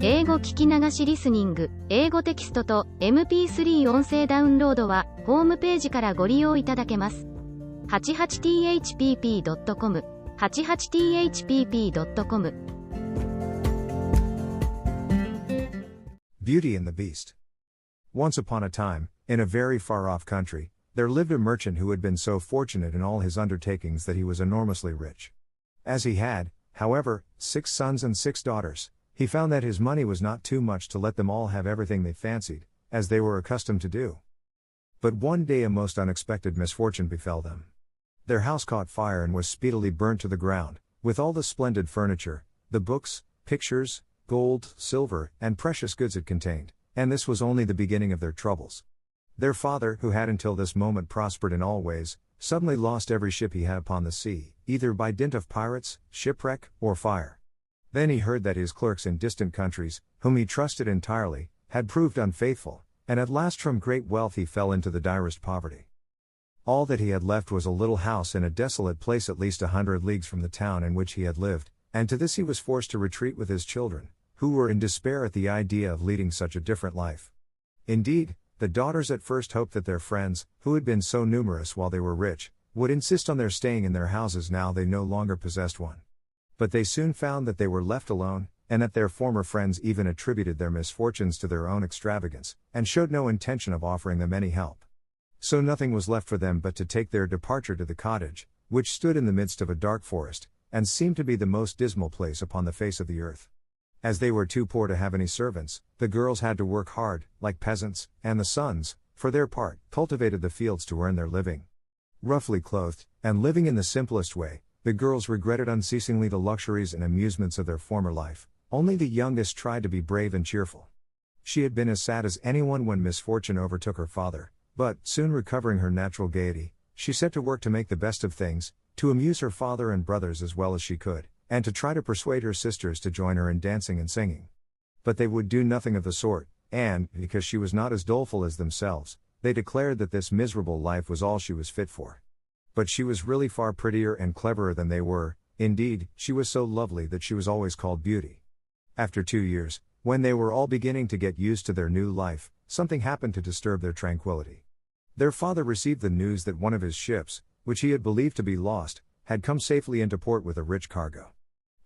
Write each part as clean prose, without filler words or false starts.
英語聞き流しリスニング、英語テキストと MP3 音声ダウンロードはホームページからご利用いただけます。88thpp.com 88thpp.com Beauty and the Beast. Once upon a time, in a very far-off country, there lived a merchant who had been so fortunate in all his undertakings that he was enormously rich. As he had, however, 6 sons and 6 daughters, he found that his money was not too much to let them all have everything they fancied, as they were accustomed to do. But one day a most unexpected misfortune befell them. Their house caught fire and was speedily burnt to the ground, with all the splendid furniture, the books, pictures, gold, silver, and precious goods it contained, and this was only the beginning of their troubles. Their father, who had until this moment prospered in all ways, suddenly lost every ship he had upon the sea, either by dint of pirates, shipwreck, or fire. Then he heard that his clerks in distant countries, whom he trusted entirely, had proved unfaithful, and at last from great wealth he fell into the direst poverty. All that he had left was a little house in a desolate place at least 100 leagues from the town in which he had lived, and to this he was forced to retreat with his children, who were in despair at the idea of leading such a different life. Indeed, the daughters at first hoped that their friends, who had been so numerous while they were rich, would insist on their staying in their houses now they no longer possessed one. But they soon found that they were left alone, and that their former friends even attributed their misfortunes to their own extravagance, and showed no intention of offering them any help. So nothing was left for them but to take their departure to the cottage, which stood in the midst of a dark forest, and seemed to be the most dismal place upon the face of the earth. As they were too poor to have any servants, the girls had to work hard, like peasants, and the sons, for their part, cultivated the fields to earn their living. Roughly clothed, and living in the simplest way, the girls regretted unceasingly the luxuries and amusements of their former life. Only the youngest tried to be brave and cheerful. She had been as sad as anyone when misfortune overtook her father, but, soon recovering her natural gaiety, she set to work to make the best of things, to amuse her father and brothers as well as she could, and to try to persuade her sisters to join her in dancing and singing. But they would do nothing of the sort, and, because she was not as doleful as themselves, they declared that this miserable life was all she was fit for. But she was really far prettier and cleverer than they were. Indeed, she was so lovely that she was always called Beauty. After 2 years, when they were all beginning to get used to their new life, something happened to disturb their tranquility. Their father received the news that one of his ships, which he had believed to be lost, had come safely into port with a rich cargo.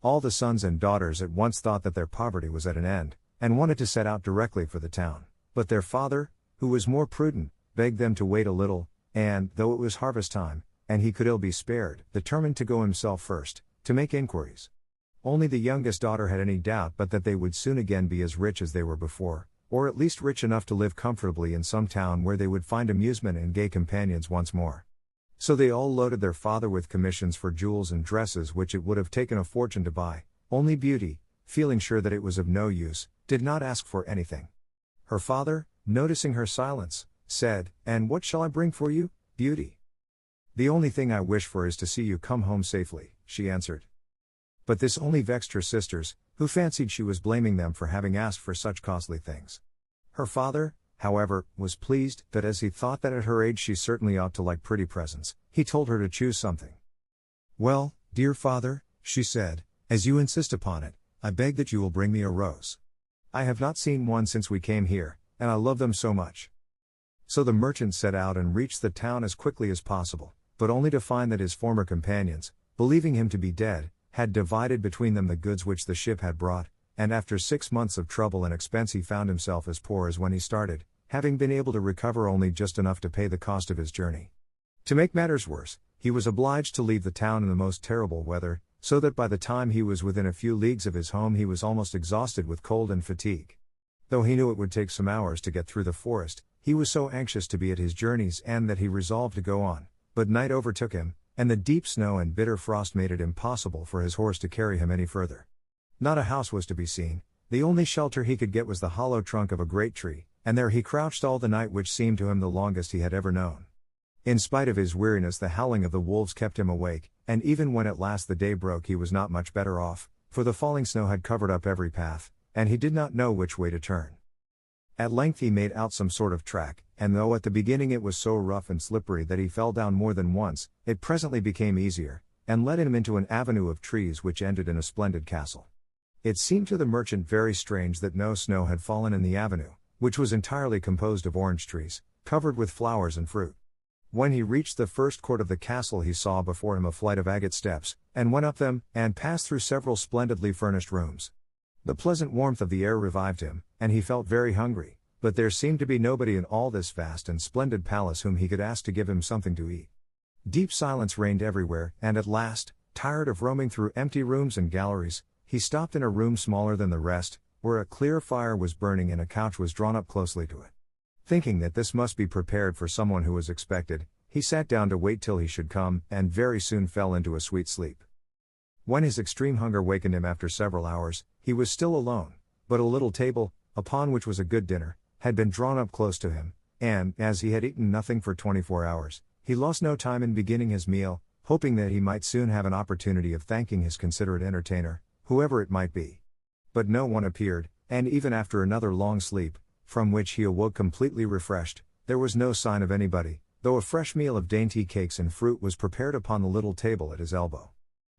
All the sons and daughters at once thought that their poverty was at an end, and wanted to set out directly for the town. But their father, who was more prudent, begged them to wait a little, and, though it was harvest time, and he could ill be spared, determined to go himself first, to make inquiries. Only the youngest daughter had any doubt but that they would soon again be as rich as they were before, or at least rich enough to live comfortably in some town where they would find amusement and gay companions once more. So they all loaded their father with commissions for jewels and dresses which it would have taken a fortune to buy. Only Beauty, feeling sure that it was of no use, did not ask for anything. Her father, noticing her silence, said, "And what shall I bring for you, Beauty?" "The only thing I wish for is to see you come home safely," she answered. But this only vexed her sisters, who fancied she was blaming them for having asked for such costly things. Her father, however, was pleased, that as he thought that at her age she certainly ought to like pretty presents, he told her to choose something. "Well, dear father," she said, "as you insist upon it, I beg that you will bring me a rose. I have not seen one since we came here, and I love them so much." So the merchant set out and reached the town as quickly as possible, but only to find that his former companions, believing him to be dead, had divided between them the goods which the ship had brought, and after 6 months of trouble and expense he found himself as poor as when he started, having been able to recover only just enough to pay the cost of his journey. To make matters worse, he was obliged to leave the town in the most terrible weather, so that by the time he was within a few leagues of his home he was almost exhausted with cold and fatigue. Though he knew it would take some hours to get through the forest, he was so anxious to be at his journey's end that he resolved to go on, but night overtook him, and the deep snow and bitter frost made it impossible for his horse to carry him any further. Not a house was to be seen. The only shelter he could get was the hollow trunk of a great tree, and there he crouched all the night, which seemed to him the longest he had ever known. In spite of his weariness the howling of the wolves kept him awake, and even when at last the day broke he was not much better off, for the falling snow had covered up every path, and he did not know which way to turn. At length he made out some sort of track, and though at the beginning it was so rough and slippery that he fell down more than once, it presently became easier, and led him into an avenue of trees which ended in a splendid castle. It seemed to the merchant very strange that no snow had fallen in the avenue, which was entirely composed of orange trees, covered with flowers and fruit. When he reached the first court of the castle, he saw before him a flight of agate steps, and went up them, and passed through several splendidly furnished rooms. The pleasant warmth of the air revived him, and he felt very hungry, but there seemed to be nobody in all this vast and splendid palace whom he could ask to give him something to eat. Deep silence reigned everywhere, and at last, tired of roaming through empty rooms and galleries, he stopped in a room smaller than the rest, where a clear fire was burning and a couch was drawn up closely to it. Thinking that this must be prepared for someone who was expected, he sat down to wait till he should come, and very soon fell into a sweet sleep. When his extreme hunger wakened him after several hours, he was still alone, but a little table, upon which was a good dinner, had been drawn up close to him, and, as he had eaten nothing for 24 hours, he lost no time in beginning his meal, hoping that he might soon have an opportunity of thanking his considerate entertainer, whoever it might be. But no one appeared, and even after another long sleep, from which he awoke completely refreshed, there was no sign of anybody, though a fresh meal of dainty cakes and fruit was prepared upon the little table at his elbow.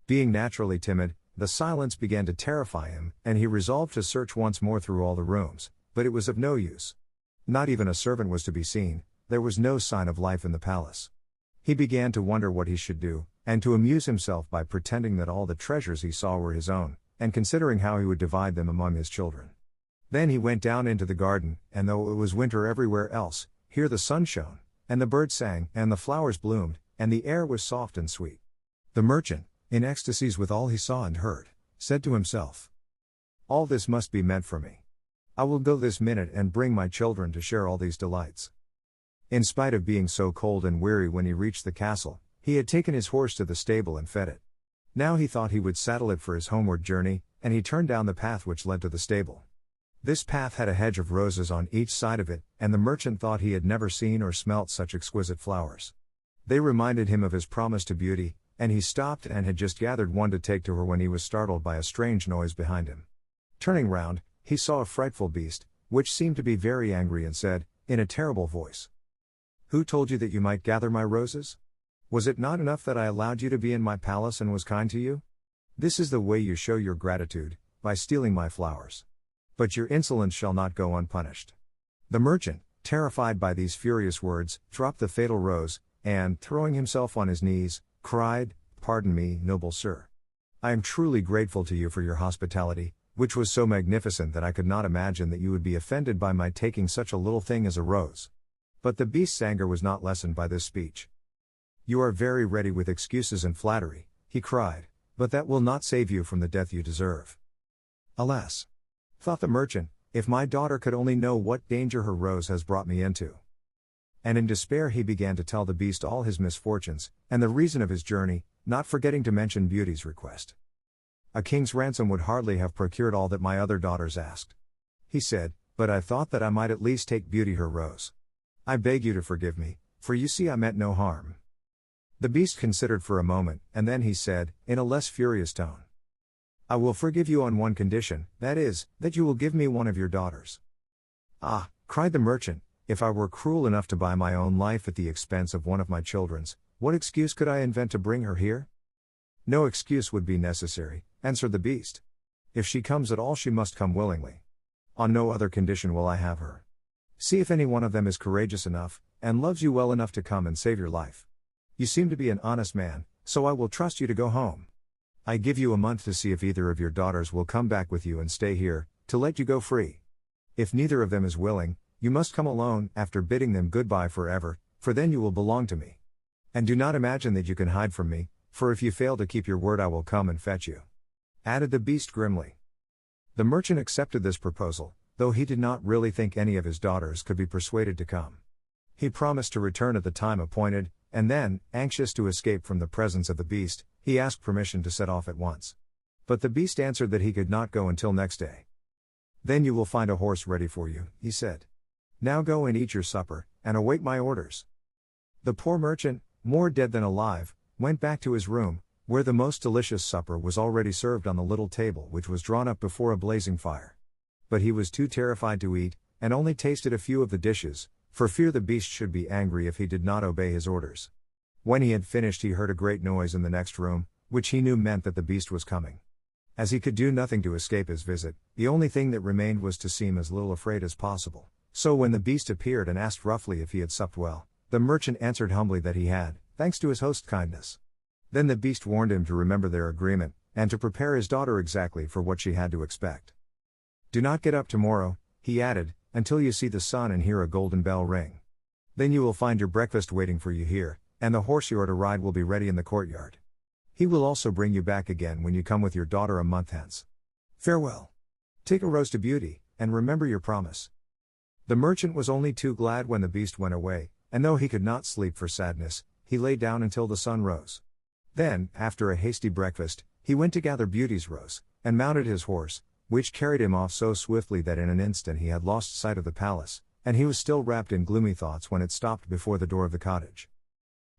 Being naturally timid, the silence began to terrify him, and he resolved to search once more through all the rooms, but it was of no use. Not even a servant was to be seen, there was no sign of life in the palace. He began to wonder what he should do, and to amuse himself by pretending that all the treasures he saw were his own, and considering how he would divide them among his children. Then he went down into the garden, and though it was winter everywhere else, here the sun shone, and the birds sang, and the flowers bloomed, and the air was soft and sweet. The merchant, in ecstasies with all he saw and heard, said to himself, "All this must be meant for me. I will go this minute and bring my children to share all these delights." In spite of being so cold and weary when he reached the castle, he had taken his horse to the stable and fed it. Now he thought he would saddle it for his homeward journey, and he turned down the path which led to the stable. This path had a hedge of roses on each side of it, and the merchant thought he had never seen or smelt such exquisite flowers. They reminded him of his promise to Beauty, and he stopped and had just gathered one to take to her when he was startled by a strange noise behind him. Turning round, he saw a frightful beast, which seemed to be very angry and said, in a terrible voice, "Who told you that you might gather my roses? Was it not enough that I allowed you to be in my palace and was kind to you? This is the way you show your gratitude, by stealing my flowers. But your insolence shall not go unpunished." The merchant, terrified by these furious words, dropped the fatal rose, and, throwing himself on his knees, cried, "Pardon me, noble sir. I am truly grateful to you for your hospitality, which was so magnificent that I could not imagine that you would be offended by my taking such a little thing as a rose." But the beast's anger was not lessened by this speech. "You are very ready with excuses and flattery," he cried, "but that will not save you from the death you deserve." "Alas," thought the merchant, "if my daughter could only know what danger her rose has brought me into." And in despair he began to tell the beast all his misfortunes, and the reason of his journey, not forgetting to mention Beauty's request. "A king's ransom would hardly have procured all that my other daughters asked," he said, "but I thought that I might at least take Beauty her rose. I beg you to forgive me, for you see I meant no harm." The beast considered for a moment, and then he said, in a less furious tone, "I will forgive you on one condition, that is, that you will give me one of your daughters." "Ah," cried the merchant, "if I were cruel enough to buy my own life at the expense of one of my children's, what excuse could I invent to bring her here?" "No excuse would be necessary," answered the beast. "If she comes at all, she must come willingly. On no other condition will I have her. See if any one of them is courageous enough, and loves you well enough to come and save your life. You seem to be an honest man, so I will trust you to go home. I give you a month to see if either of your daughters will come back with you and stay here, to let you go free. If neither of them is willing, you must come alone, after bidding them goodbye forever, for then you will belong to me. And do not imagine that you can hide from me, for if you fail to keep your word I will come and fetch you," added the beast grimly. The merchant accepted this proposal, though he did not really think any of his daughters could be persuaded to come. He promised to return at the time appointed, and then, anxious to escape from the presence of the beast, he asked permission to set off at once. But the beast answered that he could not go until next day. "Then you will find a horse ready for you," he said. "Now go and eat your supper, and await my orders." The poor merchant, more dead than alive, went back to his room, where the most delicious supper was already served on the little table which was drawn up before a blazing fire. But he was too terrified to eat, and only tasted a few of the dishes, for fear the beast should be angry if he did not obey his orders. When he had finished he heard a great noise in the next room, which he knew meant that the beast was coming. As he could do nothing to escape his visit, the only thing that remained was to seem as little afraid as possible. So when the beast appeared and asked roughly if he had supped well, the merchant answered humbly that he had, thanks to his host's kindness. Then the beast warned him to remember their agreement, and to prepare his daughter exactly for what she had to expect. Do not get up tomorrow, he added, until you see the sun and hear a golden bell ring. Then you will find your breakfast waiting for you here, and the horse you are to ride will be ready in the courtyard. He will also bring you back again when you come with your daughter a month hence. Farewell. Take a rose to Beauty, and remember your promise. The merchant was only too glad when the beast went away, and though he could not sleep for sadness, he lay down until the sun rose. Then, after a hasty breakfast, he went to gather Beauty's rose, and mounted his horse, which carried him off so swiftly that in an instant he had lost sight of the palace, and he was still wrapped in gloomy thoughts when it stopped before the door of the cottage.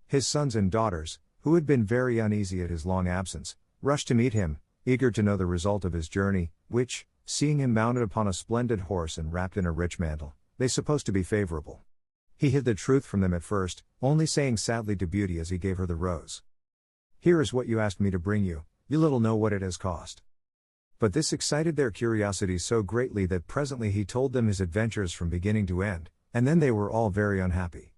His sons and daughters, who had been very uneasy at his long absence, rushed to meet him, eager to know the result of his journey, which, seeing him mounted upon a splendid horse and wrapped in a rich mantle, they supposed to be favorable. He hid the truth from them at first, only saying sadly to Beauty as he gave her the rose, "Here is what you asked me to bring you, you little know what it has cost." But this excited their curiosity so greatly that presently he told them his adventures from beginning to end, and then they were all very unhappy.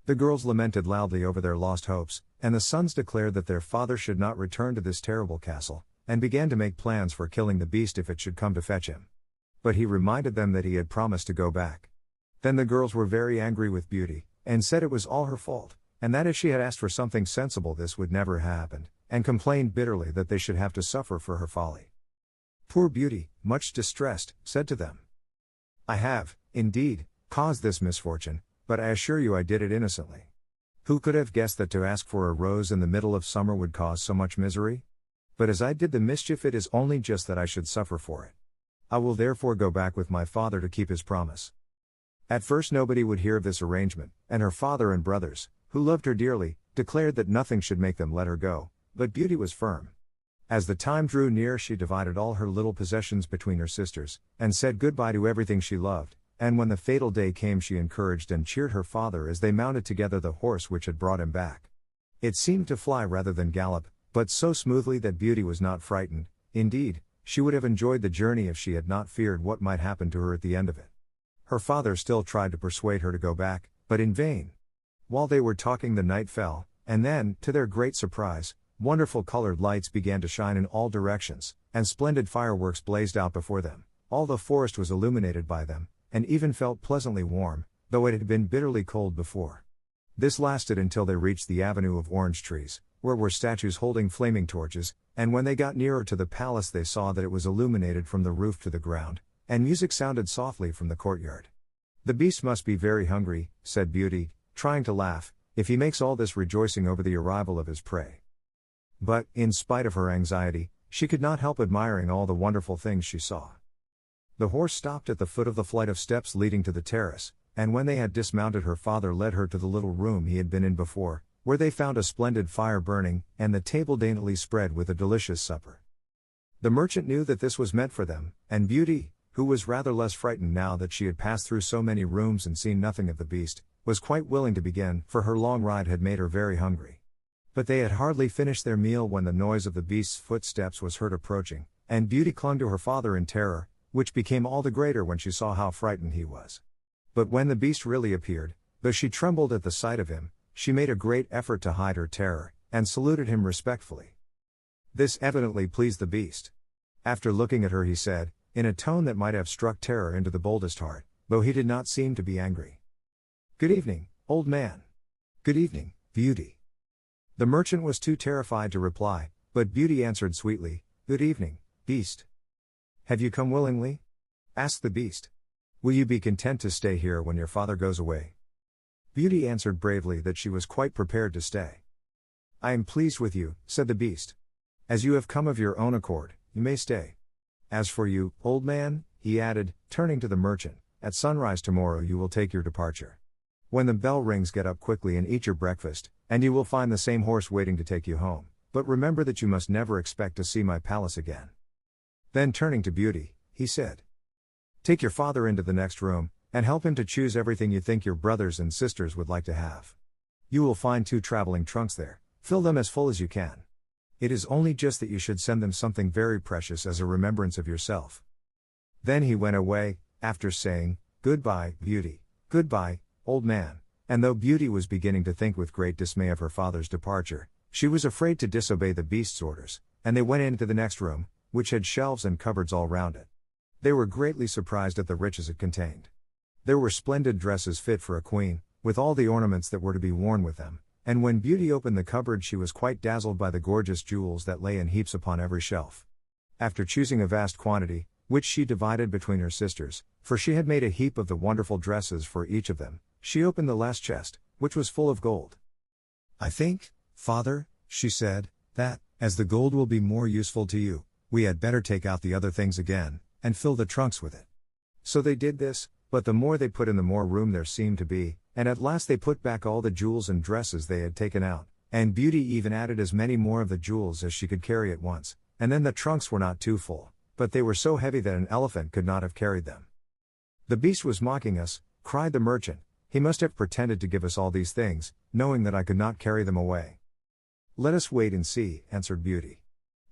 The girls lamented loudly over their lost hopes, and the sons declared that their father should not return to this terrible castle, and began to make plans for killing the beast if it should come to fetch him. But he reminded them that he had promised to go back. Then the girls were very angry with Beauty, and said it was all her fault, and that if she had asked for something sensible this would never have happened, and complained bitterly that they should have to suffer for her folly. Poor Beauty, much distressed, said to them, "I have, indeed, caused this misfortune, but I assure you I did it innocently. Who could have guessed that to ask for a rose in the middle of summer would cause so much misery? But as I did the mischief it is only just that I should suffer for it. I will therefore go back with my father to keep his promise." At first nobody would hear of this arrangement, and her father and brothers, who loved her dearly, declared that nothing should make them let her go, but Beauty was firm. As the time drew near she divided all her little possessions between her sisters, and said goodbye to everything she loved, and when the fatal day came she encouraged and cheered her father as they mounted together the horse which had brought him back. It seemed to fly rather than gallop, but so smoothly that Beauty was not frightened. Indeed, she would have enjoyed the journey if she had not feared what might happen to her at the end of it. Her father still tried to persuade her to go back, but in vain. While they were talking the night fell, and then, to their great surprise, wonderful colored lights began to shine in all directions, and splendid fireworks blazed out before them. All the forest was illuminated by them, and even felt pleasantly warm, though it had been bitterly cold before. This lasted until they reached the avenue of orange trees, where were statues holding flaming torches, and when they got nearer to the palace they saw that it was illuminated from the roof to the ground, and music sounded softly from the courtyard. "The beast must be very hungry," said Beauty, trying to laugh, "if he makes all this rejoicing over the arrival of his prey." But, in spite of her anxiety, she could not help admiring all the wonderful things she saw. The horse stopped at the foot of the flight of steps leading to the terrace, and when they had dismounted her father led her to the little room he had been in before, where they found a splendid fire burning, and the table daintily spread with a delicious supper. The merchant knew that this was meant for them, and Beauty, who was rather less frightened now that she had passed through so many rooms and seen nothing of the beast, was quite willing to begin, for her long ride had made her very hungry. But they had hardly finished their meal when the noise of the beast's footsteps was heard approaching, and Beauty clung to her father in terror, which became all the greater when she saw how frightened he was. But when the beast really appeared, though she trembled at the sight of him, she made a great effort to hide her terror, and saluted him respectfully. This evidently pleased the beast. After looking at her he said, in a tone that might have struck terror into the boldest heart, though he did not seem to be angry, "Good evening, old man." "Good evening, Beauty." The merchant was too terrified to reply, but Beauty answered sweetly, "Good evening, beast." "Have you come willingly?" asked the beast. "Will you be content to stay here when your father goes away?" Beauty answered bravely that she was quite prepared to stay. "I am pleased with you," said the beast. "As you have come of your own accord, you may stay. As for you, old man," he added, turning to the merchant, "at sunrise tomorrow you will take your departure. When the bell rings get up quickly and eat your breakfast, and you will find the same horse waiting to take you home, but remember that you must never expect to see my palace again." Then turning to Beauty, he said, "Take your father into the next room, and help him to choose everything you think your brothers and sisters would like to have. You will find 2 traveling trunks there, fill them as full as you can. It is only just that you should send them something very precious as a remembrance of yourself." Then he went away, after saying, "Goodbye, Beauty. Goodbye, old man." And though Beauty was beginning to think with great dismay of her father's departure, she was afraid to disobey the beast's orders, and they went into the next room, which had shelves and cupboards all round it. They were greatly surprised at the riches it contained. There were splendid dresses fit for a queen, with all the ornaments that were to be worn with them, and when Beauty opened the cupboard she was quite dazzled by the gorgeous jewels that lay in heaps upon every shelf. After choosing a vast quantity, which she divided between her sisters, for she had made a heap of the wonderful dresses for each of them, she opened the last chest, which was full of gold. "I think, father," she said, "that, as the gold will be more useful to you, we had better take out the other things again, and fill the trunks with it." So they did this, but the more they put in the more room there seemed to be, and at last they put back all the jewels and dresses they had taken out, and Beauty even added as many more of the jewels as she could carry at once, and then the trunks were not too full, but they were so heavy that an elephant could not have carried them. "The beast was mocking us," cried the merchant. "He must have pretended to give us all these things, knowing that I could not carry them away." "Let us wait and see," answered Beauty.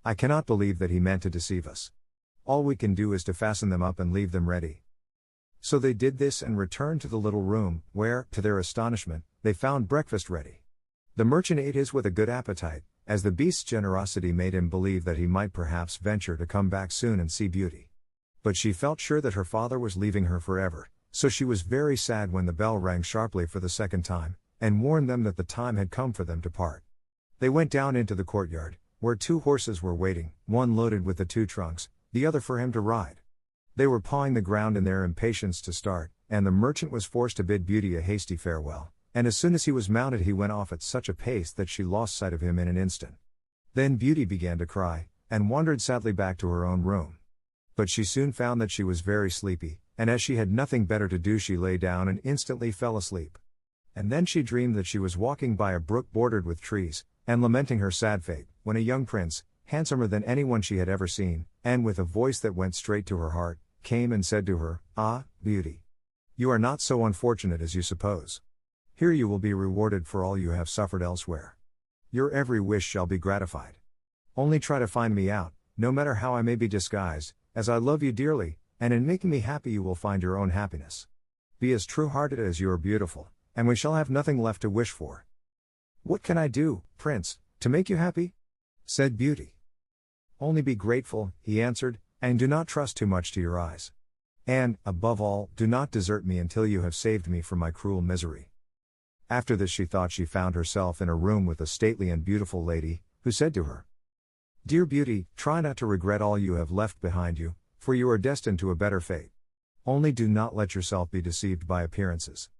"I cannot believe that he meant to deceive us. All we can do is to fasten them up and leave them ready." So they did this and returned to the little room, where, to their astonishment, they found breakfast ready. The merchant ate his with a good appetite, as the beast's generosity made him believe that he might perhaps venture to come back soon and see Beauty. But she felt sure that her father was leaving her forever, so she was very sad when the bell rang sharply for the second time, and warned them that the time had come for them to part. They went down into the courtyard, where 2 horses were waiting, one loaded with the 2 trunks, the other for him to ride. They were pawing the ground in their impatience to start, and the merchant was forced to bid Beauty a hasty farewell, and as soon as he was mounted he went off at such a pace that she lost sight of him in an instant. Then Beauty began to cry, and wandered sadly back to her own room. But she soon found that she was very sleepy, and as she had nothing better to do she lay down and instantly fell asleep. And then she dreamed that she was walking by a brook bordered with trees, and lamenting her sad fate, when a young prince, handsomer than anyone she had ever seen, and with a voice that went straight to her heart, came and said to her, "Ah, Beauty! You are not so unfortunate as you suppose. Here you will be rewarded for all you have suffered elsewhere. Your every wish shall be gratified. Only try to find me out, no matter how I may be disguised, as I love you dearly, and in making me happy you will find your own happiness. Be as true-hearted as you are beautiful, and we shall have nothing left to wish for." "What can I do, Prince, to make you happy?" said Beauty. "Only be grateful," he answered, "and do not trust too much to your eyes. And, above all, do not desert me until you have saved me from my cruel misery." After this she thought she found herself in a room with a stately and beautiful lady, who said to her, "Dear Beauty, try not to regret all you have left behind you, for you are destined to a better fate. Only do not let yourself be deceived by appearances."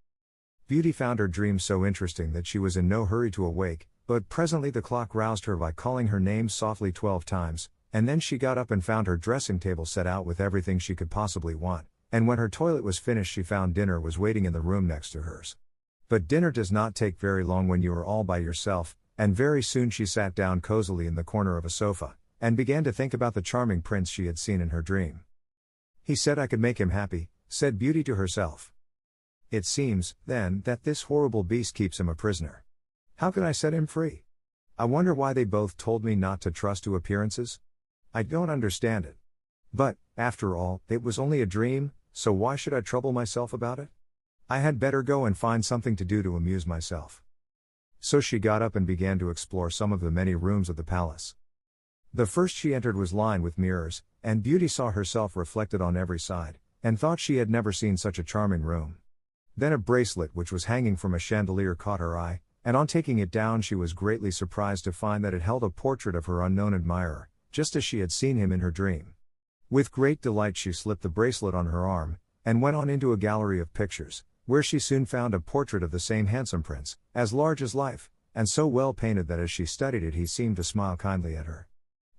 Beauty found her dream so interesting that she was in no hurry to awake, but presently the clock roused her by calling her name softly 12 times, and then she got up and found her dressing table set out with everything she could possibly want, and when her toilet was finished she found dinner was waiting in the room next to hers. But dinner does not take very long when you are all by yourself, and very soon she sat down cozily in the corner of a sofa, and began to think about the charming prince she had seen in her dream. "He said I could make him happy," said Beauty to herself. "It seems, then, that this horrible beast keeps him a prisoner. How can I set him free? I wonder why they both told me not to trust to appearances? I don't understand it. But, after all, it was only a dream, so why should I trouble myself about it? I had better go and find something to do to amuse myself." So she got up and began to explore some of the many rooms of the palace. The first she entered was lined with mirrors, and Beauty saw herself reflected on every side, and thought she had never seen such a charming room. Then a bracelet which was hanging from a chandelier caught her eye, and on taking it down she was greatly surprised to find that it held a portrait of her unknown admirer, just as she had seen him in her dream. With great delight she slipped the bracelet on her arm, and went on into a gallery of pictures, where she soon found a portrait of the same handsome prince, as large as life, and so well painted that as she studied it he seemed to smile kindly at her.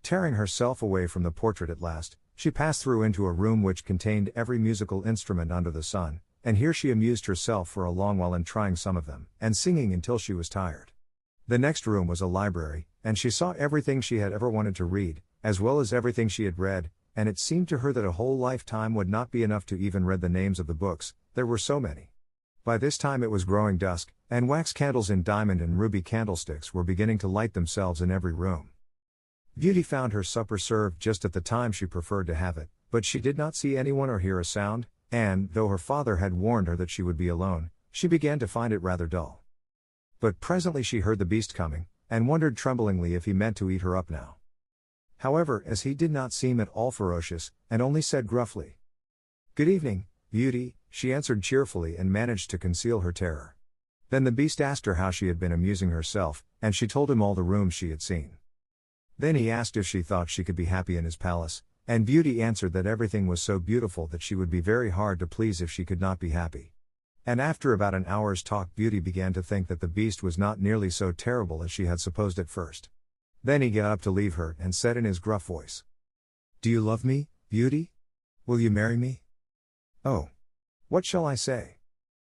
Tearing herself away from the portrait at last, she passed through into a room which contained every musical instrument under the sun, and here she amused herself for a long while in trying some of them, and singing until she was tired. The next room was a library, and she saw everything she had ever wanted to read, as well as everything she had read, and it seemed to her that a whole lifetime would not be enough to even read the names of the books, there were so many. By this time it was growing dusk, and wax candles in diamond and ruby candlesticks were beginning to light themselves in every room. Beauty found her supper served just at the time she preferred to have it, but she did not see anyone or hear a sound, and, though her father had warned her that she would be alone, she began to find it rather dull. But presently she heard the beast coming, and wondered tremblingly if he meant to eat her up now. However, as he did not seem at all ferocious, and only said gruffly, "Good evening, Beauty," she answered cheerfully and managed to conceal her terror. Then the beast asked her how she had been amusing herself, and she told him all the rooms she had seen. Then he asked if she thought she could be happy in his palace, and Beauty answered that everything was so beautiful that she would be very hard to please if she could not be happy. And after about an hour's talk, Beauty began to think that the beast was not nearly so terrible as she had supposed at first. Then he got up to leave her and said in his gruff voice, "Do you love me, Beauty? Will you marry me?" "Oh! What shall I say?"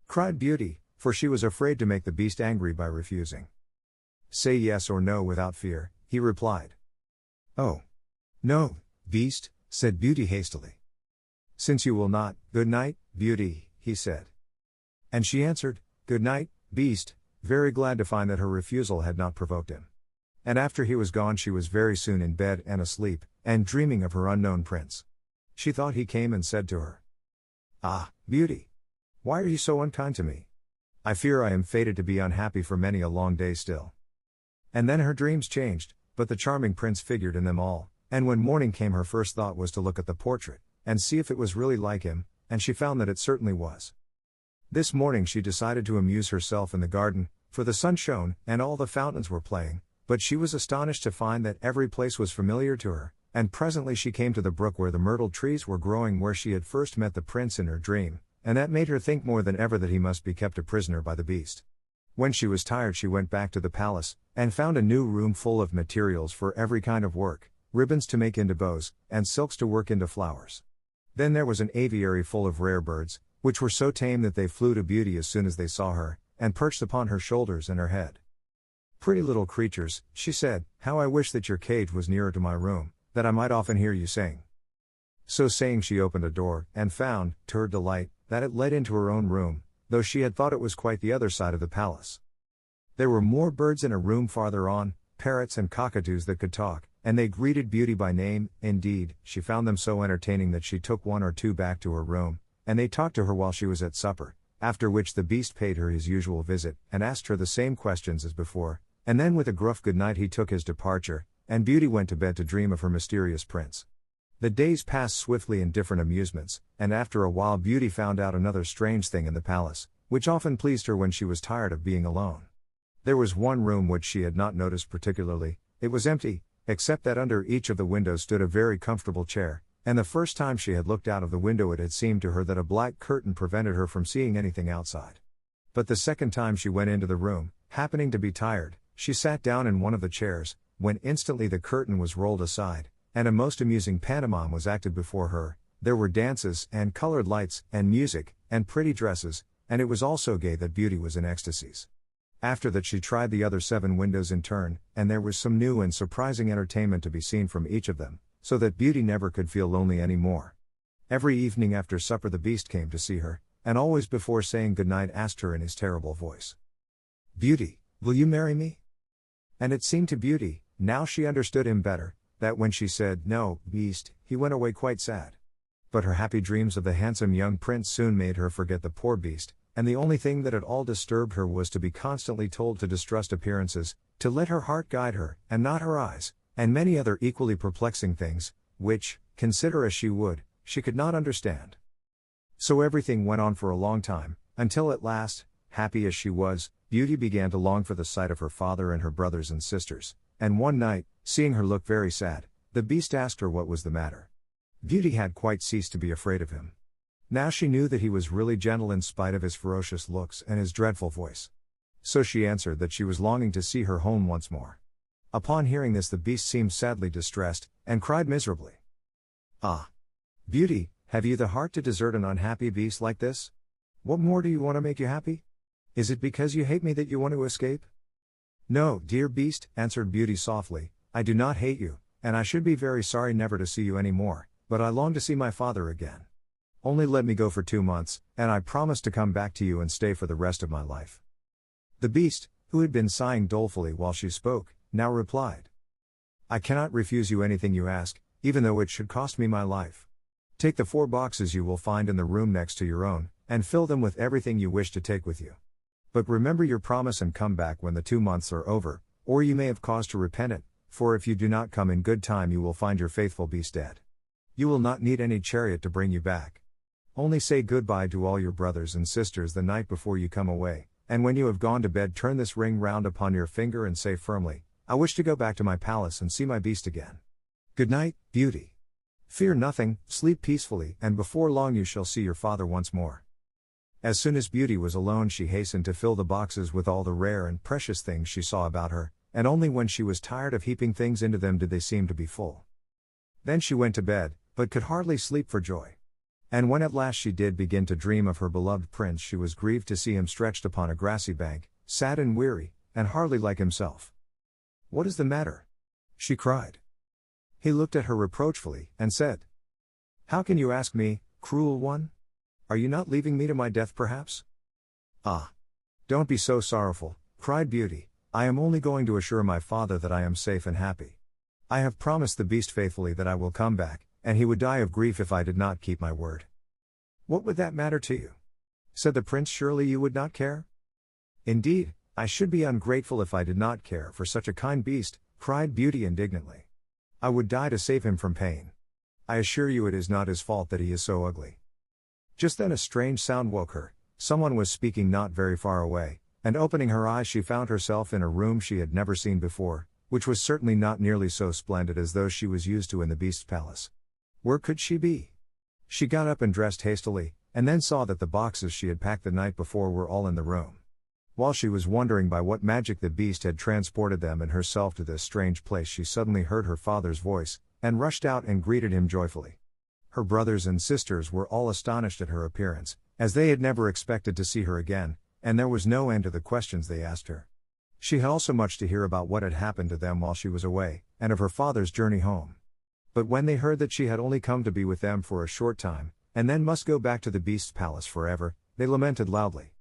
cried Beauty, for she was afraid to make the beast angry by refusing. "Say yes or no without fear," he replied. "Oh! No, beast," said Beauty hastily. "Since you will not, good night, Beauty," he said. And she answered, "Good night, beast," very glad to find that her refusal had not provoked him. And after he was gone she was very soon in bed and asleep, and dreaming of her unknown prince. She thought he came and said to her, "Ah, Beauty! Why are you so unkind to me? I fear I am fated to be unhappy for many a long day still." And then her dreams changed, but the charming prince figured in them all, and when morning came her first thought was to look at the portrait, and see if it was really like him, and she found that it certainly was. This morning she decided to amuse herself in the garden, for the sun shone, and all the fountains were playing, but she was astonished to find that every place was familiar to her, and presently she came to the brook where the myrtle trees were growing where she had first met the prince in her dream, and that made her think more than ever that he must be kept a prisoner by the beast. When she was tired she went back to the palace, and found a new room full of materials for every kind of work, ribbons to make into bows, and silks to work into flowers. Then there was an aviary full of rare birds, which were so tame that they flew to Beauty as soon as they saw her, and perched upon her shoulders and her head. "Pretty little creatures," she said, "how I wish that your cage was nearer to my room, that I might often hear you sing." So saying she opened a door, and found, to her delight, that it led into her own room, though she had thought it was quite the other side of the palace. There were more birds in a room farther on, parrots and cockatoos that could talk, and they greeted Beauty by name. Indeed, she found them so entertaining that she took one or two back to her room, and they talked to her while she was at supper, after which the beast paid her his usual visit, and asked her the same questions as before, and then with a gruff good night he took his departure, and Beauty went to bed to dream of her mysterious prince. The days passed swiftly in different amusements, and after a while Beauty found out another strange thing in the palace, which often pleased her when she was tired of being alone. There was one room which she had not noticed particularly. It was empty, except that under each of the windows stood a very comfortable chair, and the first time she had looked out of the window it had seemed to her that a black curtain prevented her from seeing anything outside. But the second time she went into the room, happening to be tired, she sat down in one of the chairs, when instantly the curtain was rolled aside, and a most amusing pantomime was acted before her. There were dances, and colored lights, and music, and pretty dresses, and it was all so gay that Beauty was in ecstasies. After that she tried the other 7 windows in turn, and there was some new and surprising entertainment to be seen from each of them, so that Beauty never could feel lonely any more. Every evening after supper the beast came to see her, and always before saying good night asked her in his terrible voice, "Beauty, will you marry me?" And it seemed to Beauty, now she understood him better, that when she said, "No, beast," he went away quite sad. But her happy dreams of the handsome young prince soon made her forget the poor beast, and the only thing that at all disturbed her was to be constantly told to distrust appearances, to let her heart guide her, and not her eyes, and many other equally perplexing things, which, consider as she would, she could not understand. So everything went on for a long time, until at last, happy as she was, Beauty began to long for the sight of her father and her brothers and sisters, and one night, seeing her look very sad, the beast asked her what was the matter. Beauty had quite ceased to be afraid of him. Now she knew that he was really gentle in spite of his ferocious looks and his dreadful voice. So she answered that she was longing to see her home once more. Upon hearing this the beast seemed sadly distressed, and cried miserably, "Ah! Beauty, have you the heart to desert an unhappy beast like this? What more do you want to make you happy? Is it because you hate me that you want to escape?" "No, dear beast," answered Beauty softly, "I do not hate you, and I should be very sorry never to see you any more, but I long to see my father again. Only let me go for 2 months, and I promise to come back to you and stay for the rest of my life." The beast, who had been sighing dolefully while she spoke, now replied, I cannot refuse you anything you ask, even though it should cost me my life. Take the 4 boxes you will find in the room next to your own, and fill them with everything you wish to take with you. But remember your promise and come back when the 2 months are over, or you may have cause to repent it, for if you do not come in good time you will find your faithful beast dead. You will not need any chariot to bring you back. Only say goodbye to all your brothers and sisters the night before you come away, and when you have gone to bed turn this ring round upon your finger and say firmly, I wish to go back to my palace and see my beast again. Good night, Beauty. Fear nothing, sleep peacefully, and before long you shall see your father once more. As soon as Beauty was alone she hastened to fill the boxes with all the rare and precious things she saw about her, and only when she was tired of heaping things into them did they seem to be full. Then she went to bed, but could hardly sleep for joy. And when at last she did begin to dream of her beloved prince she was grieved to see him stretched upon a grassy bank, sad and weary, and hardly like himself. What is the matter? She cried. He looked at her reproachfully, and said, How can you ask me, cruel one? Are you not leaving me to my death perhaps? Ah! Don't be so sorrowful, cried Beauty, I am only going to assure my father that I am safe and happy. I have promised the beast faithfully that I will come back, and he would die of grief if I did not keep my word. What would that matter to you? Said the prince, surely you would not care? Indeed, I should be ungrateful if I did not care for such a kind beast, cried Beauty indignantly. I would die to save him from pain. I assure you it is not his fault that he is so ugly. Just then a strange sound woke her, someone was speaking not very far away, and opening her eyes she found herself in a room she had never seen before, which was certainly not nearly so splendid as those she was used to in the beast's palace. Where could she be? She got up and dressed hastily, and then saw that the boxes she had packed the night before were all in the room. While she was wondering by what magic the beast had transported them and herself to this strange place she suddenly heard her father's voice, and rushed out and greeted him joyfully. Her brothers and sisters were all astonished at her appearance, as they had never expected to see her again, and there was no end to the questions they asked her. She had also much to hear about what had happened to them while she was away, and of her father's journey home. But when they heard that she had only come to be with them for a short time, and then must go back to the beast's palace forever, they lamented loudly.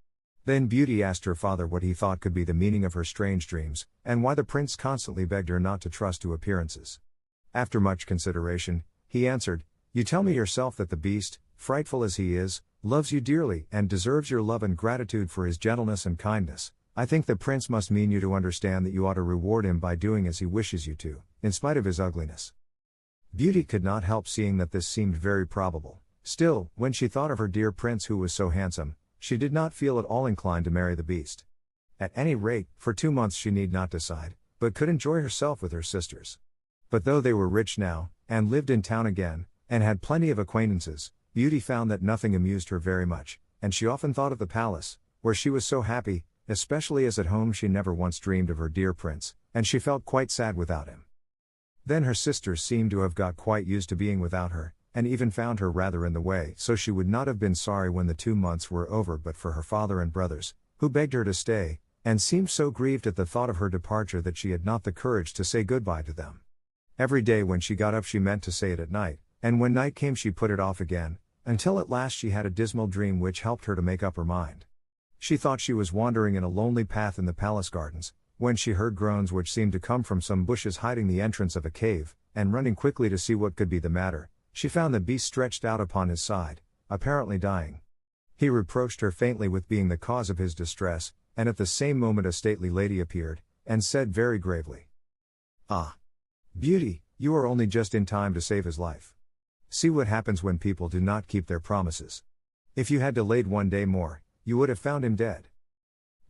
Then Beauty asked her father what he thought could be the meaning of her strange dreams, and why the prince constantly begged her not to trust to appearances. After much consideration, he answered, You tell me yourself that the beast, frightful as he is, loves you dearly and deserves your love and gratitude for his gentleness and kindness. I think the prince must mean you to understand that you ought to reward him by doing as he wishes you to, in spite of his ugliness. Beauty could not help seeing that this seemed very probable. Still, when she thought of her dear prince who was so handsome, she did not feel at all inclined to marry the beast. At any rate, for 2 months she need not decide, but could enjoy herself with her sisters. But though they were rich now, and lived in town again, and had plenty of acquaintances, Beauty found that nothing amused her very much, and she often thought of the palace, where she was so happy, especially as at home she never once dreamed of her dear prince, and she felt quite sad without him. Then her sisters seemed to have got quite used to being without her, and even found her rather in the way, so she would not have been sorry when the 2 months were over but for her father and brothers, who begged her to stay, and seemed so grieved at the thought of her departure that she had not the courage to say goodbye to them. Every day when she got up she meant to say it at night, and when night came she put it off again, until at last she had a dismal dream which helped her to make up her mind. She thought she was wandering in a lonely path in the palace gardens, when she heard groans which seemed to come from some bushes hiding the entrance of a cave, and running quickly to see what could be the matter, she found the beast stretched out upon his side, apparently dying. He reproached her faintly with being the cause of his distress, and at the same moment a stately lady appeared, and said very gravely, Ah! Beauty, you are only just in time to save his life. See what happens when people do not keep their promises. If you had delayed 1 day more, you would have found him dead.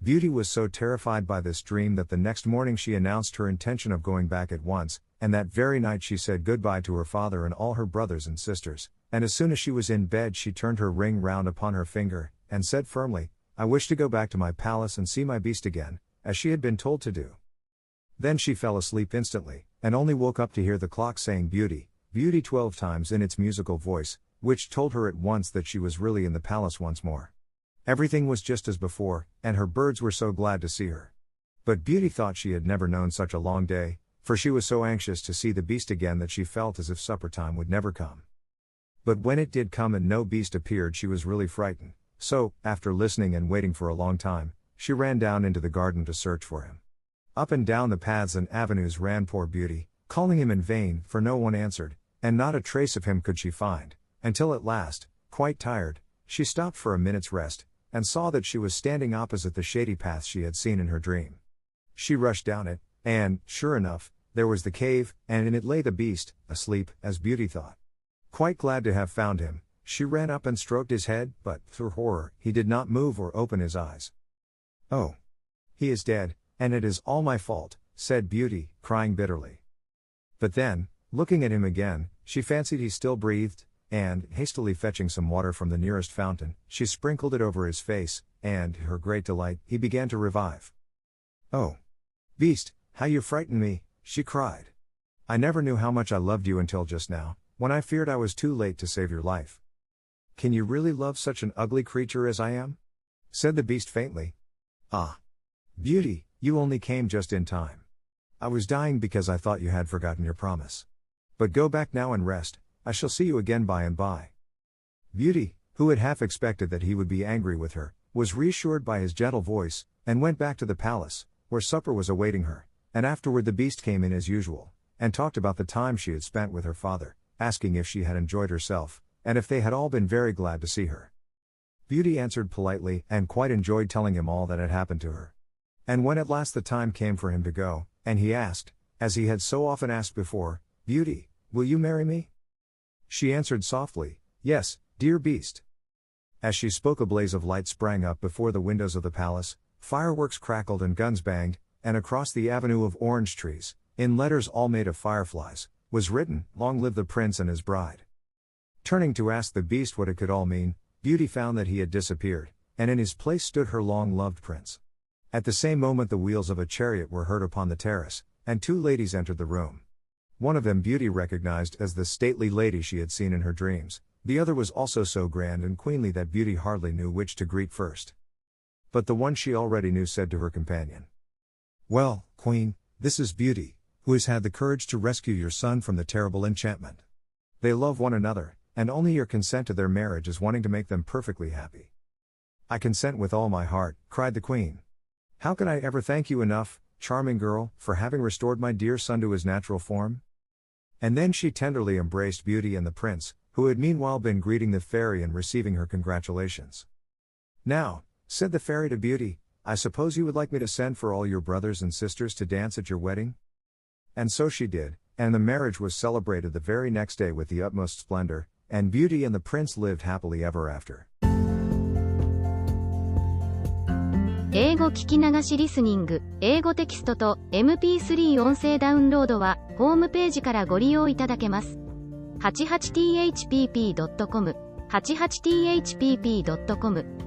Beauty was so terrified by this dream that the next morning she announced her intention of going back at once, and that very night she said goodbye to her father and all her brothers and sisters, and as soon as she was in bed she turned her ring round upon her finger, and said firmly, I wish to go back to my palace and see my beast again, as she had been told to do. Then she fell asleep instantly, and only woke up to hear the clock saying Beauty, Beauty 12 times in its musical voice, which told her at once that she was really in the palace once more. Everything was just as before, and her birds were so glad to see her. But Beauty thought she had never known such a long day, for she was so anxious to see the beast again that she felt as if supper time would never come. But when it did come and no beast appeared she was really frightened, so, after listening and waiting for a long time, she ran down into the garden to search for him. Up and down the paths and avenues ran poor Beauty, calling him in vain, for no one answered, and not a trace of him could she find, until at last, quite tired, she stopped for a minute's rest, and saw that she was standing opposite the shady path she had seen in her dream. She rushed down it, and, sure enough, there was the cave, and in it lay the beast, asleep, as Beauty thought. Quite glad to have found him, she ran up and stroked his head, but, through horror, he did not move or open his eyes. "Oh! He is dead, and it is all my fault," said Beauty, crying bitterly. But then, looking at him again, she fancied he still breathed, and, hastily fetching some water from the nearest fountain, she sprinkled it over his face, and, to her great delight, he began to revive. "Oh! Beast, how you frightened me," she cried. "I never knew how much I loved you until just now, when I feared I was too late to save your life." "Can you really love such an ugly creature as I am?" said the beast faintly. "Ah! Beauty, you only came just in time. I was dying because I thought you had forgotten your promise. But go back now and rest, I shall see you again by and by." Beauty, who had half expected that he would be angry with her, was reassured by his gentle voice, and went back to the palace, where supper was awaiting her, and afterward the beast came in as usual, and talked about the time she had spent with her father, asking if she had enjoyed herself, and if they had all been very glad to see her. Beauty answered politely, and quite enjoyed telling him all that had happened to her. And when at last the time came for him to go, and he asked, as he had so often asked before, "Beauty, will you marry me?" she answered softly, "Yes, dear beast." As she spoke, a blaze of light sprang up before the windows of the palace, fireworks crackled and guns banged, and across the avenue of orange trees, in letters all made of fireflies, was written, "Long live the prince and his bride." Turning to ask the beast what it could all mean, Beauty found that he had disappeared, and in his place stood her long-loved prince. At the same moment the wheels of a chariot were heard upon the terrace, and two ladies entered the room. One of them Beauty recognized as the stately lady she had seen in her dreams, the other was also so grand and queenly that Beauty hardly knew which to greet first. But the one she already knew said to her companion, "Well, Queen, this is Beauty, who has had the courage to rescue your son from the terrible enchantment. They love one another, and only your consent to their marriage is wanting to make them perfectly happy." "I consent with all my heart," cried the Queen. "How can I ever thank you enough, charming girl, for having restored my dear son to his natural form?" And then she tenderly embraced Beauty and the prince, who had meanwhile been greeting the fairy and receiving her congratulations. "Now," said the fairy to Beauty, "I suppose you would like me to send for all your brothers and sisters to dance at your wedding?" And so she did, and the marriage was celebrated the very next day with the utmost splendor, and Beauty and the prince lived happily ever after. 英語聞き流しリスニング、英語テキストと MP3 音声ダウンロードはホームページからご利用いただけます。88thpp.com、88thpp.com